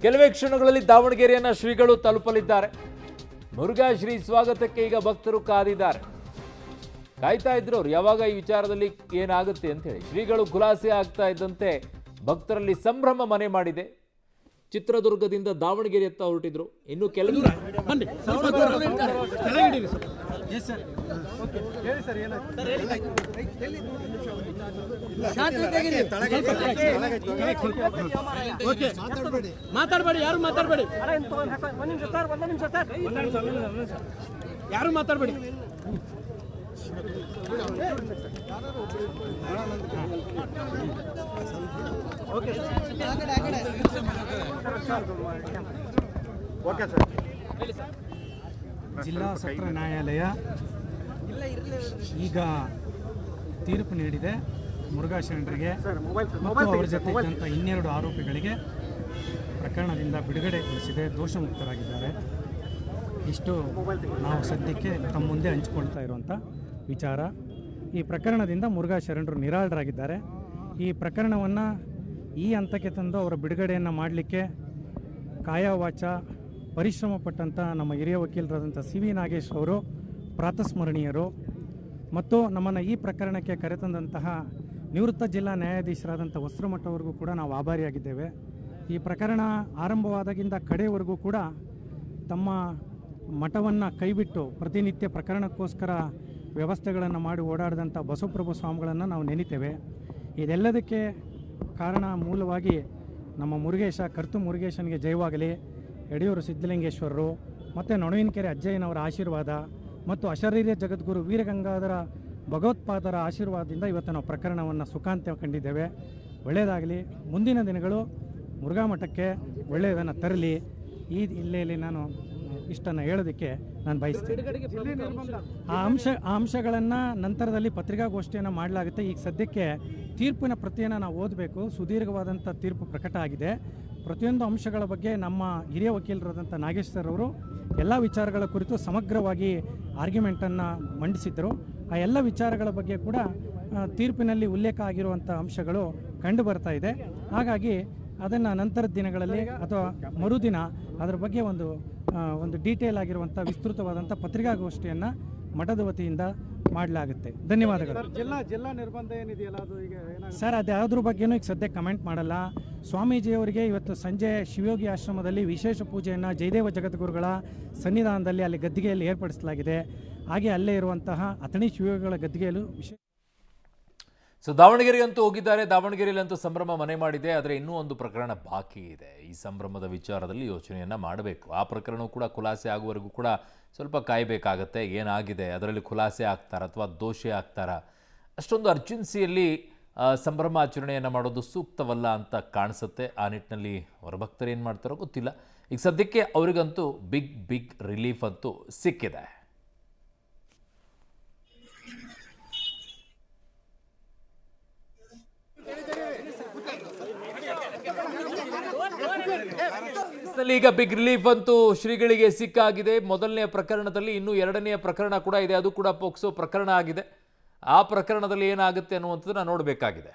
ಕೆಲವೇ ಕ್ಷಣಗಳಲ್ಲಿ ದಾವಣಗೆರೆಯನ್ನ ಶ್ರೀಗಳು ತಲುಪಲಿದ್ದಾರೆ. ಮುರುಘಾ ಶ್ರೀ ಸ್ವಾಗತಕ್ಕೆ ಈಗ ಭಕ್ತರು ಕಾದಿದ್ದಾರೆ. ಕಾಯ್ತಾ ಇದ್ರು ಅವ್ರು ಯಾವಾಗ ಈ ವಿಚಾರದಲ್ಲಿ ಏನಾಗುತ್ತೆ ಅಂತ ಹೇಳಿ. ಶ್ರೀಗಳು ಖುಲಾಸೆ ಆಗ್ತಾ ಇದ್ದಂತೆ ಭಕ್ತರಲ್ಲಿ ಸಂಭ್ರಮ ಮನೆ ಮಾಡಿದೆ. ಚಿತ್ರದುರ್ಗದಿಂದ ದಾವಣಗೆರೆಯತ್ತ ಹೊರಟಿದ್ರು. ಇನ್ನು ಕೆಲವು ಮಾತಾಡಬೇಡಿ, ಯಾರು ಮಾತಾಡಬೇಡಿ, ಯಾರು ಮಾತಾಡಬೇಡಿ. ಜಿಲ್ಲಾ ಸತ್ರ ನ್ಯಾಯಾಲಯ ಈಗ ತೀರ್ಪು ನೀಡಿದೆ. ಮುರುಘಾ ಶರಣರಿಗೆ ಮತ್ತು ಅವರ ಜೊತೆ ಇದ್ದಂಥ 12 ಆರೋಪಿಗಳಿಗೆ ಪ್ರಕರಣದಿಂದ ಬಿಡುಗಡೆಗೊಳಿಸಿದೆ. ದೋಷಮುಕ್ತರಾಗಿದ್ದಾರೆ. ಇಷ್ಟು ನಾವು ಸದ್ಯಕ್ಕೆ ತಮ್ಮ ಮುಂದೆ ಹಂಚಿಕೊಳ್ತಾ ಇರುವಂಥ ವಿಚಾರ. ಈ ಪ್ರಕರಣದಿಂದ ಮುರುಘಾ ಶರಣರು ನಿರಾಳರಾಗಿದ್ದಾರೆ. ಈ ಪ್ರಕರಣವನ್ನು ಈ ಹಂತಕ್ಕೆ ತಂದು ಅವರ ಬಿಡುಗಡೆಯನ್ನು ಮಾಡಲಿಕ್ಕೆ ಕಾಯವಾಚ ಪರಿಶ್ರಮ ಪಟ್ಟಂಥ ನಮ್ಮ ಹಿರಿಯ ವಕೀಲರಾದಂಥ ಸಿ ವಿ ನಾಗೇಶ್ ಅವರು ಪ್ರಾತಸ್ಮರಣೀಯರು. ಮತ್ತು ನಮ್ಮನ್ನು ಈ ಪ್ರಕರಣಕ್ಕೆ ಕರೆತಂದಂತಹ ನಿವೃತ್ತ ಜಿಲ್ಲಾ ನ್ಯಾಯಾಧೀಶರಾದಂಥ ವಸ್ತ್ರಮಠ ಅವರಿಗೂ ಕೂಡ ನಾವು ಆಭಾರಿಯಾಗಿದ್ದೇವೆ. ಈ ಪ್ರಕರಣ ಆರಂಭವಾದಾಗಿಂದ ಕಡೆಯವರೆಗೂ ಕೂಡ ತಮ್ಮ ಮಠವನ್ನು ಕೈಬಿಟ್ಟು ಪ್ರತಿನಿತ್ಯ ಪ್ರಕರಣಕ್ಕೋಸ್ಕರ ವ್ಯವಸ್ಥೆಗಳನ್ನು ಮಾಡಿ ಓಡಾಡಿದಂಥ ಬಸವಪ್ರಭು ಸ್ವಾಮಿಗಳನ್ನು ನಾವು ನೆನಿತೇವೆ. ಇದೆಲ್ಲದಕ್ಕೆ ಕಾರಣ ಮೂಲವಾಗಿ ನಮ್ಮ ಮುರುಗೇಶ ಕರ್ತು ಮುರುಗೇಶನಿಗೆ ಜಯವಾಗಲಿ, ಯಡಿಯೂರು ಸಿದ್ಧಲಿಂಗೇಶ್ವರರು ಮತ್ತು ನೊಣವಿನಕೆರೆ ಅಜ್ಜಯ್ಯನವರ ಆಶೀರ್ವಾದ ಮತ್ತು ಅಶರೀರ ಜಗದ್ಗುರು ವೀರಗಂಗಾಧರ ಭಗವತ್ಪಾದರ ಆಶೀರ್ವಾದದಿಂದ ಇವತ್ತು ನಾವು ಪ್ರಕರಣವನ್ನು ಸುಖಾಂತ್ಯ ಕಂಡಿದ್ದೇವೆ. ಒಳ್ಳೆಯದಾಗಲಿ. ಮುಂದಿನ ದಿನಗಳು ಮುರುಘಾ ಮಠಕ್ಕೆ ಒಳ್ಳೆಯದನ್ನು ತರಲಿ. ಈ ಹಿನ್ನೆಲೆಯಲ್ಲಿ ನಾನು ಇಷ್ಟನ್ನು ಹೇಳೋದಕ್ಕೆ ನಾನು ಬಯಸ್ತೇನೆ. ಆ ಅಂಶಗಳನ್ನು ನಂತರದಲ್ಲಿ ಪತ್ರಿಕಾಗೋಷ್ಠಿಯನ್ನು ಮಾಡಲಾಗುತ್ತೆ. ಈಗ ಸದ್ಯಕ್ಕೆ ತೀರ್ಪಿನ ಪ್ರತಿಯನ್ನು ನಾವು ಓದಬೇಕು. ಸುದೀರ್ಘವಾದಂಥ ತೀರ್ಪು ಪ್ರಕಟ ಆಗಿದೆ. ಪ್ರತಿಯೊಂದು ಅಂಶಗಳ ಬಗ್ಗೆ ನಮ್ಮ ಹಿರಿಯ ವಕೀಲರಾದಂಥ ನಾಗೇಶ್ ಸರ್ ಅವರು ಎಲ್ಲ ವಿಚಾರಗಳ ಕುರಿತು ಸಮಗ್ರವಾಗಿ ಆರ್ಗ್ಯುಮೆಂಟನ್ನು ಮಂಡಿಸಿದ್ದರು. ಆ ಎಲ್ಲ ವಿಚಾರಗಳ ಬಗ್ಗೆ ಕೂಡ ತೀರ್ಪಿನಲ್ಲಿ ಉಲ್ಲೇಖ ಆಗಿರುವಂಥ ಅಂಶಗಳು ಕಂಡು ಬರ್ತಾ ಇದೆ. ಹಾಗಾಗಿ ಅದನ್ನು ನಂತರದ ದಿನಗಳಲ್ಲಿ ಅಥವಾ ಮರುದಿನ ಅದರ ಬಗ್ಗೆ ಒಂದು ಡೀಟೇಲ್ ಆಗಿರುವಂಥ ವಿಸ್ತೃತವಾದಂಥ ಪತ್ರಿಕಾಗೋಷ್ಠಿಯನ್ನು ಮಠದ ವತಿಯಿಂದ ಮಾಡಲಾಗುತ್ತೆ. ಧನ್ಯವಾದಗಳು. ಜಿಲ್ಲಾ ನಿರ್ಬಂಧ ಏನಿದೆಯಲ್ಲ ಅದು ಈಗ ಸರ್, ಅದು ಯಾವುದ್ರ ಬಗ್ಗೆನೂ ಈಗ ಸದ್ಯ ಕಮೆಂಟ್ ಮಾಡಲ್ಲ. ಸ್ವಾಮೀಜಿಯವರಿಗೆ ಇವತ್ತು ಸಂಜೆ ಶಿವಯೋಗಿ ಆಶ್ರಮದಲ್ಲಿ ವಿಶೇಷ ಪೂಜೆಯನ್ನು ಜಯದೇವ ಜಗದ್ಗುರುಗಳ ಸನ್ನಿಧಾನದಲ್ಲಿ ಅಲ್ಲಿ ಗದ್ದಿಗೆಯಲ್ಲಿ ಏರ್ಪಡಿಸಲಾಗಿದೆ. ಹಾಗೆ ಅಲ್ಲೇ ಇರುವಂತಹ ಅಥಣಿ ಶಿವಯೋಗಿಗಳ ಗದ್ದಿಗೆಯಲ್ಲೂ ಸೊ ದಾವಣಗೆರೆಗಂತೂ ಹೋಗಿದ್ದಾರೆ. ದಾವಣಗೆರೆಯಲ್ಲಂತೂ ಸಂಭ್ರಮ ಮನೆ ಮಾಡಿದೆ. ಆದರೆ ಇನ್ನೂ ಒಂದು ಪ್ರಕರಣ ಬಾಕಿ ಇದೆ. ಈ ಸಂಭ್ರಮದ ವಿಚಾರದಲ್ಲಿ ಯೋಚನೆಯನ್ನು ಮಾಡಬೇಕು. ಆ ಪ್ರಕರಣವೂ ಕೂಡ ಖುಲಾಸೆ ಆಗುವವರೆಗೂ ಕೂಡ ಸ್ವಲ್ಪ ಕಾಯಬೇಕಾಗತ್ತೆ. ಏನಾಗಿದೆ, ಅದರಲ್ಲಿ ಖುಲಾಸೆ ಆಗ್ತಾರಾ ಅಥವಾ ದೋಷಿ ಆಗ್ತಾರಾ? ಅಷ್ಟೊಂದು ಅರ್ಜೆನ್ಸಿಯಲ್ಲಿ ಸಂಭ್ರಮಾಚರಣೆಯನ್ನು ಮಾಡೋದು ಸೂಕ್ತವಲ್ಲ ಅಂತ ಕಾಣಿಸುತ್ತೆ. ಆ ನಿಟ್ಟಿನಲ್ಲಿ ಅವರ ಭಕ್ತರು ಏನು ಮಾಡ್ತಾರೋ ಗೊತ್ತಿಲ್ಲ. ಈಗ ಸದ್ಯಕ್ಕೆ ಅವರಿಗಂತೂ ಬಿಗ್ ರಿಲೀಫ್ ಅಂತೂ ಸಿಕ್ಕಿದೆ. ಈಗ ಬಿಗ್ ರಿಲೀಫ್ ಅಂತೂ ಶ್ರೀಗಳಿಗೆ ಸಿಕ್ಕಾಗಿದೆ. ಮೊದಲನೆಯ ಪ್ರಕರಣದಲ್ಲಿ ಇನ್ನೂ 2ನೆಯ ಪ್ರಕರಣ ಕೂಡ ಇದೆ. ಅದು ಕೂಡ ಪೋಕ್ಸೋ ಪ್ರಕರಣ ಆಗಿದೆ. ಆ ಪ್ರಕರಣದಲ್ಲಿ ಏನಾಗುತ್ತೆ ಅನ್ನುವಂಥದ್ದನ್ನ ನೋಡಬೇಕಾಗಿದೆ.